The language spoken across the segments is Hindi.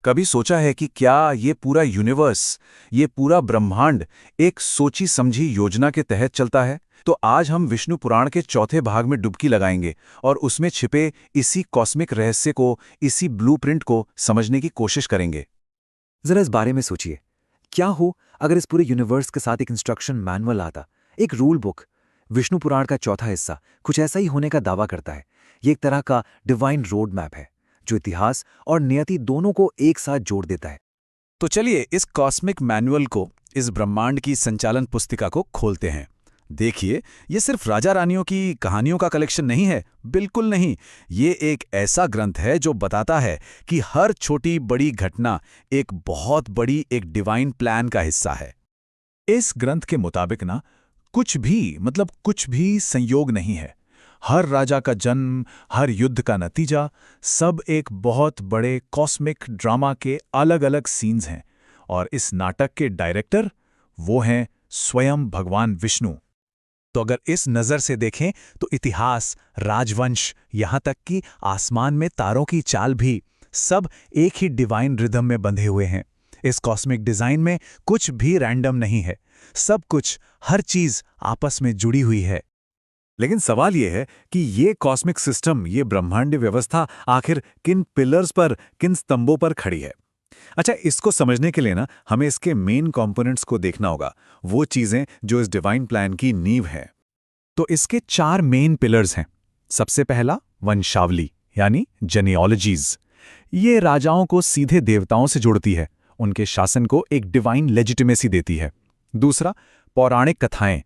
कभी सोचा है कि क्या ये पूरा यूनिवर्स, ये पूरा ब्रह्मांड एक सोची समझी योजना के तहत चलता है? तो आज हम विष्णु पुराण के चौथे भाग में डुबकी लगाएंगे और उसमें छिपे इसी कॉस्मिक रहस्य को, इसी ब्लूप्रिंट को समझने की कोशिश करेंगे। जरा इस बारे में सोचिए। क्या हो अगर इस पूरे यूनिवर्स के साथ एक इंस्ट्रक्शन मैनुअल आता, एक रूल बुक। विष्णु पुराण का चौथा हिस्सा कुछ ऐसा ही होने का दावा करता है। ये एक तरह का डिवाइन रोड मैप है जो इतिहास और नियति दोनों को एक साथ जोड़ देता है। तो चलिए इस कॉस्मिक मैनुअल को, इस ब्रह्मांड की संचालन पुस्तिका को खोलते हैं। देखिए, ये सिर्फ राजा रानियों की कहानियों का कलेक्शन नहीं है, बिल्कुल नहीं। ये एक ऐसा ग्रंथ है जो बताता है कि हर छोटी बड़ी घटना एक बहुत बड़ी, एक डिवाइन प्लान का हिस्सा है। इस ग्रंथ के मुताबिक ना, कुछ भी, मतलब कुछ भी संयोग नहीं है। हर राजा का जन्म, हर युद्ध का नतीजा, सब एक बहुत बड़े कॉस्मिक ड्रामा के अलग अलग सीन्स हैं। और इस नाटक के डायरेक्टर, वो हैं स्वयं भगवान विष्णु। तो अगर इस नज़र से देखें तो इतिहास, राजवंश, यहाँ तक कि आसमान में तारों की चाल भी, सब एक ही डिवाइन रिदम में बंधे हुए हैं। इस कॉस्मिक डिज़ाइन में कुछ भी रैंडम नहीं है। सब कुछ, हर चीज़ आपस में जुड़ी हुई है। लेकिन सवाल यह है कि ये कॉस्मिक सिस्टम, ये ब्रह्मांडीय व्यवस्था आखिर किन पिलर्स पर, किन स्तंभों पर खड़ी है? अच्छा, इसको समझने के लिए ना हमें इसके मेन कंपोनेंट्स को देखना होगा, वो चीजें जो इस डिवाइन प्लान की नींव है। तो इसके 4 मेन पिलर्स हैं। सबसे पहला वंशावली, यानी जेनियोलॉजीज। ये राजाओं को सीधे देवताओं से जोड़ती है, उनके शासन को एक डिवाइन लेजिटिमेसी देती है। दूसरा, पौराणिक कथाएं।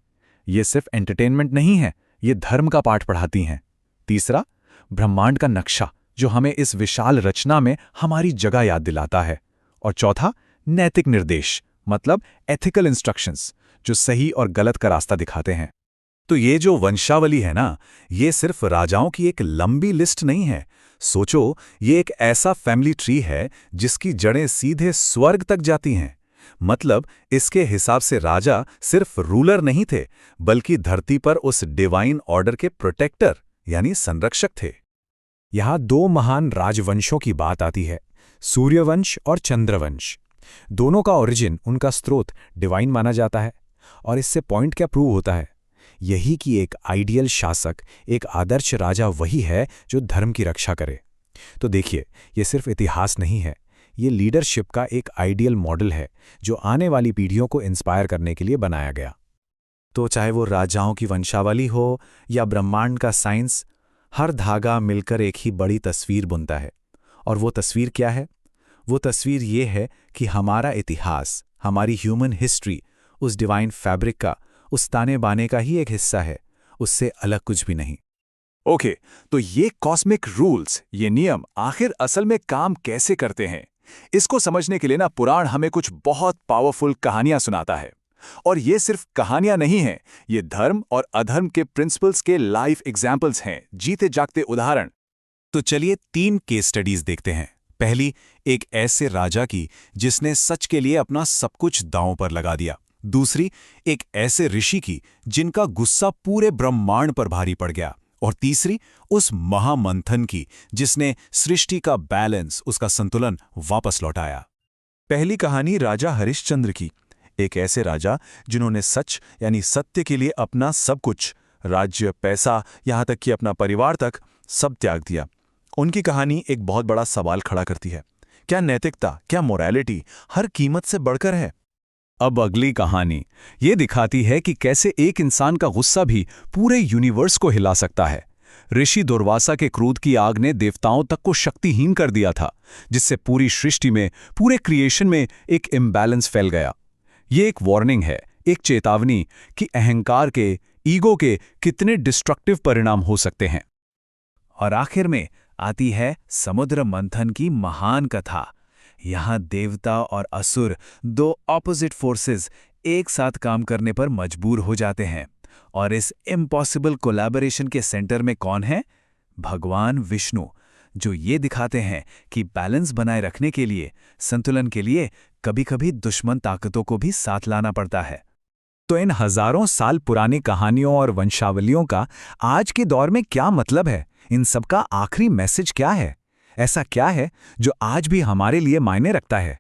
ये सिर्फ एंटरटेनमेंट नहीं है, ये धर्म का पाठ पढ़ाती हैं। तीसरा, ब्रह्मांड का नक्शा, जो हमें इस विशाल रचना में हमारी जगह याद दिलाता है। और चौथा, नैतिक निर्देश, मतलब एथिकल इंस्ट्रक्शंस, जो सही और गलत का रास्ता दिखाते हैं। तो ये जो वंशावली है ना, ये सिर्फ राजाओं की एक लंबी लिस्ट नहीं है। सोचो, ये एक ऐसा फैमिली ट्री है जिसकी जड़ें सीधे स्वर्ग तक जाती हैं। मतलब इसके हिसाब से राजा सिर्फ रूलर नहीं थे, बल्कि धरती पर उस डिवाइन ऑर्डर के प्रोटेक्टर, यानी संरक्षक थे। यहाँ 2 महान राजवंशों की बात आती है, सूर्यवंश और चंद्रवंश। दोनों का ओरिजिन, उनका स्रोत डिवाइन माना जाता है। और इससे पॉइंट क्या प्रूव होता है? यही कि एक आइडियल शासक, एक आदर्श राजा वही है जो धर्म की रक्षा करे। तो देखिए, ये सिर्फ इतिहास नहीं है, ये लीडरशिप का एक आइडियल मॉडल है जो आने वाली पीढ़ियों को इंस्पायर करने के लिए बनाया गया। तो चाहे वो राजाओं की वंशावली हो या ब्रह्मांड का साइंस, हर धागा मिलकर एक ही बड़ी तस्वीर बुनता है। और वो तस्वीर क्या है? वो तस्वीर ये है कि हमारा इतिहास, हमारी ह्यूमन हिस्ट्री, उस डिवाइन फैब्रिक का, उस ताने बाने का ही एक हिस्सा है, उससे अलग कुछ भी नहीं। ओके, तो ये कॉस्मिक रूल्स, ये नियम आखिर असल में काम कैसे करते हैं? इसको समझने के लिए ना पुराण हमें कुछ बहुत पावरफुल कहानियां सुनाता है। और ये सिर्फ कहानियां नहीं हैं, ये धर्म और अधर्म के प्रिंसिपल्स के लाइफ एग्जाम्पल्स हैं, जीते जागते उदाहरण। तो चलिए 3 केस स्टडीज देखते हैं। पहली, एक ऐसे राजा की जिसने सच के लिए अपना सब कुछ दांव पर लगा दिया। दूसरी, एक ऐसे ऋषि की जिनका गुस्सा पूरे ब्रह्मांड पर भारी पड़ गया। और तीसरी, उस महामंथन की जिसने सृष्टि का बैलेंस, उसका संतुलन वापस लौटाया। पहली कहानी राजा हरिश्चंद्र की। एक ऐसे राजा जिन्होंने सच, यानी सत्य के लिए अपना सब कुछ, राज्य, पैसा, यहाँ तक कि अपना परिवार तक, सब त्याग दिया। उनकी कहानी एक बहुत बड़ा सवाल खड़ा करती है। क्या नैतिकता, क्या मोरालिटी हर कीमत से बढ़कर है? अब अगली कहानी ये दिखाती है कि कैसे एक इंसान का गुस्सा भी पूरे यूनिवर्स को हिला सकता है। ऋषि दुर्वासा के क्रोध की आग ने देवताओं तक को शक्तिहीन कर दिया था, जिससे पूरी सृष्टि में, पूरे क्रिएशन में एक इम्बैलेंस फैल गया। ये एक वार्निंग है, एक चेतावनी कि अहंकार के, ईगो के कितने डिस्ट्रक्टिव परिणाम हो सकते हैं। और आखिर में आती है समुद्र मंथन की महान कथा। यहाँ देवता और असुर, 2 ऑपोजिट फोर्सेस, एक साथ काम करने पर मजबूर हो जाते हैं। और इस इम्पॉसिबल कोलैबोरेशन के सेंटर में कौन है? भगवान विष्णु, जो ये दिखाते हैं कि बैलेंस बनाए रखने के लिए, संतुलन के लिए कभी-कभी दुश्मन ताकतों को भी साथ लाना पड़ता है। तो इन हजारों साल पुरानी कहानियों और वंशावलियों का आज के दौर में क्या मतलब है? इन सबका आखिरी मैसेज क्या है? ऐसा क्या है जो आज भी हमारे लिए मायने रखता है?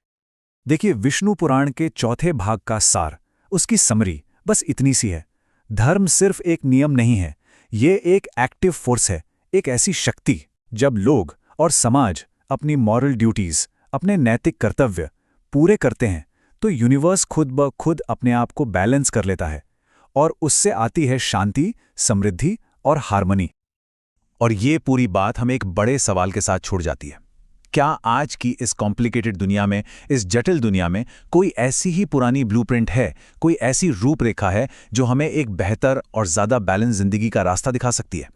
देखिए, विष्णु पुराण के चौथे भाग का सार, उसकी समरी बस इतनी सी है। धर्म सिर्फ एक नियम नहीं है, ये एक एक्टिव फोर्स है, एक ऐसी शक्ति। जब लोग और समाज अपनी मॉरल ड्यूटीज, अपने नैतिक कर्तव्य पूरे करते हैं, तो यूनिवर्स खुद ब खुद अपने आप को बैलेंस कर लेता है और उससे आती है शांति, समृद्धि और हार्मनी। और ये पूरी बात हमें एक बड़े सवाल के साथ छोड़ जाती है। क्या आज की इस कॉम्प्लिकेटेड दुनिया में, इस जटिल दुनिया में कोई ऐसी ही पुरानी ब्लूप्रिंट है, कोई ऐसी रूपरेखा है जो हमें एक बेहतर और ज़्यादा बैलेंस जिंदगी का रास्ता दिखा सकती है?